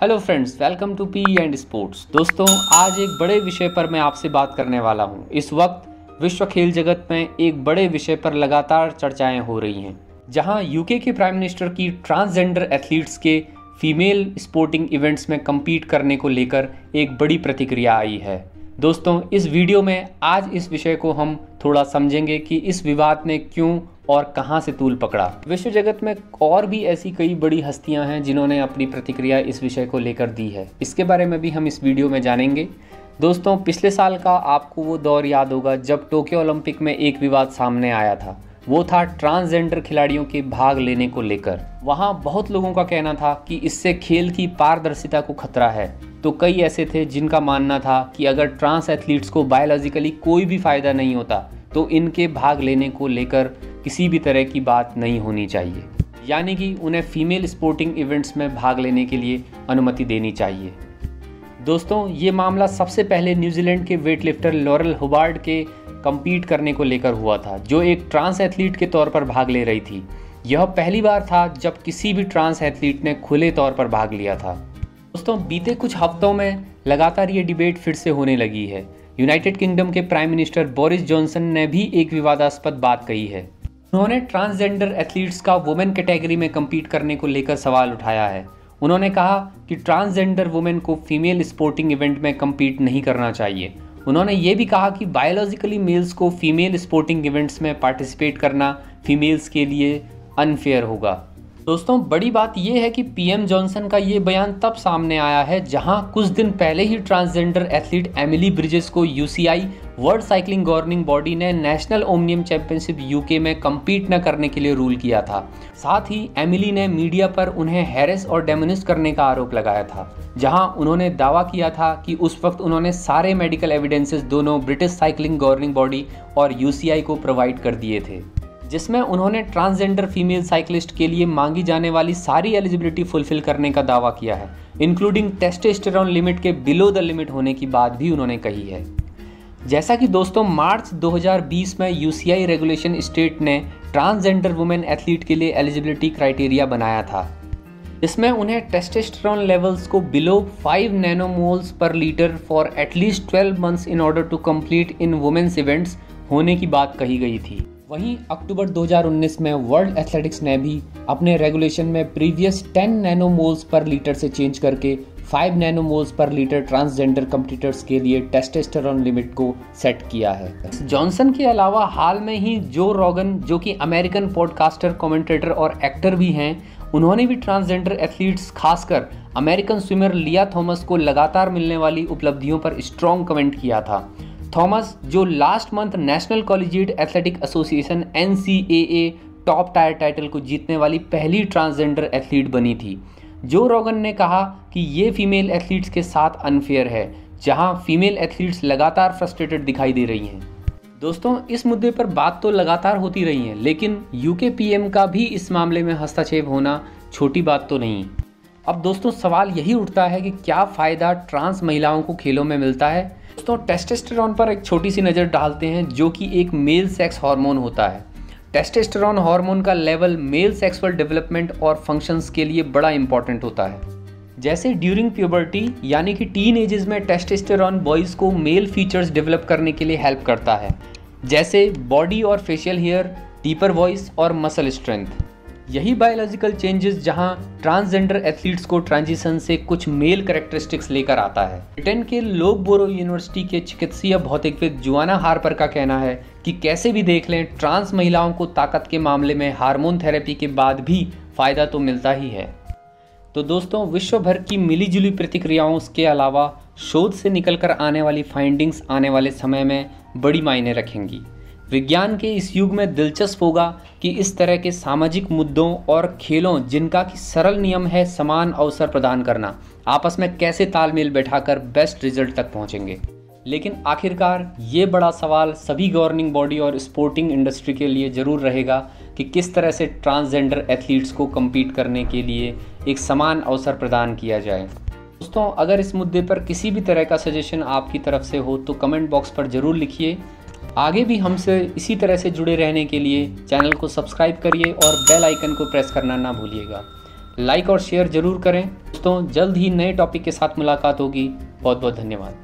Hello friends, welcome to P and sports. दोस्तों, आज एक बड़े विषय पर मैं आपसे बात करने वाला हूं। इस वक्त विश्व खेल जगत में एक बड़े विषय पर लगातार चर्चाएं हो रही हैं, जहां यूके के प्राइम मिनिस्टर की ट्रांसजेंडर एथलीट्स के फीमेल स्पोर्टिंग इवेंट्स में कम्पीट करने को लेकर एक बड़ी प्रतिक्रिया आई है। दोस्तों, इस वीडियो में आज इस विषय को हम थोड़ा समझेंगे कि इस विवाद ने क्यों और कहां से तूल पकड़ा। विश्व जगत में और भी ऐसी कई बड़ी हस्तियां हैं जिन्होंने अपनी प्रतिक्रिया इस विषय को लेकर दी है। इसके बारे में भी हम इस वीडियो में जानेंगे। दोस्तों, पिछले साल का आपको वो दौर याद होगा जब टोक्यो ओलंपिक में एक विवाद सामने आया था। वो था ट्रांसजेंडर खिलाड़ियों के भाग लेने को लेकर। वहाँ बहुत लोगों का कहना था कि इससे खेल की पारदर्शिता को खतरा है, तो कई ऐसे थे जिनका मानना था कि अगर ट्रांस एथलीट्स को बायोलॉजिकली कोई भी फायदा नहीं होता तो इनके भाग लेने को लेकर किसी भी तरह की बात नहीं होनी चाहिए, यानी कि उन्हें फीमेल स्पोर्टिंग इवेंट्स में भाग लेने के लिए अनुमति देनी चाहिए। दोस्तों, ये मामला सबसे पहले न्यूजीलैंड के वेटलिफ्टर लॉरेल हुबार्ड के कम्पीट करने को लेकर हुआ था, जो एक ट्रांस एथलीट के तौर पर भाग ले रही थी। यह पहली बार था जब किसी भी ट्रांस एथलीट ने खुले तौर पर भाग लिया था। दोस्तों, बीते कुछ हफ्तों में लगातार ये डिबेट फिर से होने लगी है। यूनाइटेड किंगडम के प्राइम मिनिस्टर बोरिस जॉनसन ने भी एक विवादास्पद बात कही है। उन्होंने ट्रांसजेंडर एथलीट्स का वुमेन कैटेगरी में कम्पीट करने को लेकर सवाल उठाया है। उन्होंने कहा कि ट्रांसजेंडर वुमेन को फीमेल स्पोर्टिंग इवेंट में कम्पीट नहीं करना चाहिए। उन्होंने ये भी कहा कि बायोलॉजिकली मेल्स को फीमेल स्पोर्टिंग इवेंट्स में पार्टिसिपेट करना फीमेल्स के लिए अनफेयर होगा। दोस्तों, बड़ी बात यह है कि पीएम जॉनसन का ये बयान तब सामने आया है जहां कुछ दिन पहले ही ट्रांसजेंडर एथलीट एमिली ब्रिजेस को UCI world cycling governing body ने नेशनल ओमनियम चैंपियनशिप यूके में कम्पीट न करने के लिए रूल किया था। साथ ही एमिली ने मीडिया पर उन्हें हैरेस और डेमोनिस्ट करने का आरोप लगाया था, जहां उन्होंने दावा किया था कि उस वक्त उन्होंने सारे मेडिकल एविडेंसेस दोनों ब्रिटिश साइकिलिंग गवर्निंग बॉडी और यूसीआई को प्रोवाइड कर दिए थे, जिसमें उन्होंने ट्रांसजेंडर फीमेल साइकिलिस्ट के लिए मांगी जाने वाली सारी एलिजिबिलिटी फुलफिल करने का दावा किया है, इंक्लूडिंग टेस्टोस्टेरोन लिमिट के बिलो द लिमिट होने की बात भी उन्होंने कही है। जैसा कि दोस्तों, मार्च 2020 में यूसीआई रेगुलेशन स्टेट ने ट्रांसजेंडर वुमेन एथलीट के लिए एलिजिबिलिटी क्राइटेरिया बनाया था, इसमें उन्हें टेस्टोस्टेरोन लेवल्स को below 5 nanomoles per litre for at least 12 months in order to complete in women's events होने की बात कही गई थी। वहीं अक्टूबर 2019 में वर्ल्ड एथलेटिक्स ने भी अपने रेगुलेशन में प्रीवियस 10 नैनोमोल्स पर लीटर से चेंज करके 5 nanomoles per litre transgender competitors के लिए टेस्टोस्टेरोन लिमिट को सेट किया है। जॉनसन के अलावा हाल में ही जो रोगन, जो कि अमेरिकन पॉडकास्टर, कमेंटेटर और एक्टर भी हैं, उन्होंने भी ट्रांसजेंडर एथलीट्स, खासकर अमेरिकन स्विमर लिया थॉमस को लगातार मिलने वाली उपलब्धियों पर स्ट्रॉन्ग कमेंट किया था। थॉमस, जो last month national collegiate athletic association NCAA top tier title को जीतने वाली पहली ट्रांसजेंडर एथलीट बनी थी। जो रोगन ने कहा कि ये फीमेल एथलीट्स के साथ अनफेयर है, जहां फीमेल एथलीट्स लगातार फ्रस्ट्रेटेड दिखाई दे रही हैं। दोस्तों, इस मुद्दे पर बात तो लगातार होती रही है, लेकिन यूके पीएम का भी इस मामले में हस्तक्षेप होना छोटी बात तो नहीं। अब दोस्तों, सवाल यही उठता है कि क्या फ़ायदा ट्रांस महिलाओं को खेलों में मिलता है। दोस्तों, टेस्टोस्टेरोन पर एक छोटी सी नज़र डालते हैं, जो कि एक मेल सेक्स हार्मोन होता है। टेस्टोस्टेरोन हार्मोन का लेवल मेल सेक्सुअल डेवलपमेंट और फंक्शंस के लिए बड़ा इंपॉर्टेंट होता है। जैसे ड्यूरिंग प्यूबर्टी, यानी कि टीन एजेस में टेस्टोस्टेरोन बॉयज़ को मेल फीचर्स डेवलप करने के लिए हेल्प करता है, जैसे बॉडी और फेशियल हेयर, डीपर वॉइस और मसल स्ट्रेंथ। यही बायोलॉजिकल चेंजेस जहां ट्रांसजेंडर एथलीट्स को ट्रांजिशन से कुछ मेल कैरेक्टरिस्टिक्स लेकर आता है। ब्रिटेन के लोगबोरो यूनिवर्सिटी के चिकित्सीय भौतिकविद जुआना हार्पर का कहना है कि कैसे भी देख लें, ट्रांस महिलाओं को ताकत के मामले में हार्मोन थेरेपी के बाद भी फ़ायदा तो मिलता ही है। तो दोस्तों, विश्व भर की मिलीजुली प्रतिक्रियाओं के अलावा शोध से निकलकर आने वाली फाइंडिंग्स आने वाले समय में बड़ी मायने रखेंगी। विज्ञान के इस युग में दिलचस्प होगा कि इस तरह के सामाजिक मुद्दों और खेलों, जिनका कि सरल नियम है समान अवसर प्रदान करना, आपस में कैसे तालमेल बैठाकर बेस्ट रिजल्ट तक पहुंचेंगे। लेकिन आखिरकार ये बड़ा सवाल सभी गवर्निंग बॉडी और स्पोर्टिंग इंडस्ट्री के लिए ज़रूर रहेगा कि किस तरह से ट्रांसजेंडर एथलीट्स को कम्पीट करने के लिए एक समान अवसर प्रदान किया जाए। दोस्तों, अगर इस मुद्दे पर किसी भी तरह का सजेशन आपकी तरफ से हो तो कमेंट बॉक्स पर ज़रूर लिखिए। आगे भी हमसे इसी तरह से जुड़े रहने के लिए चैनल को सब्सक्राइब करिए और बेल आइकन को प्रेस करना ना भूलिएगा। लाइक और शेयर जरूर करें। दोस्तों जल्द ही नए टॉपिक के साथ मुलाकात होगी। बहुत बहुत धन्यवाद।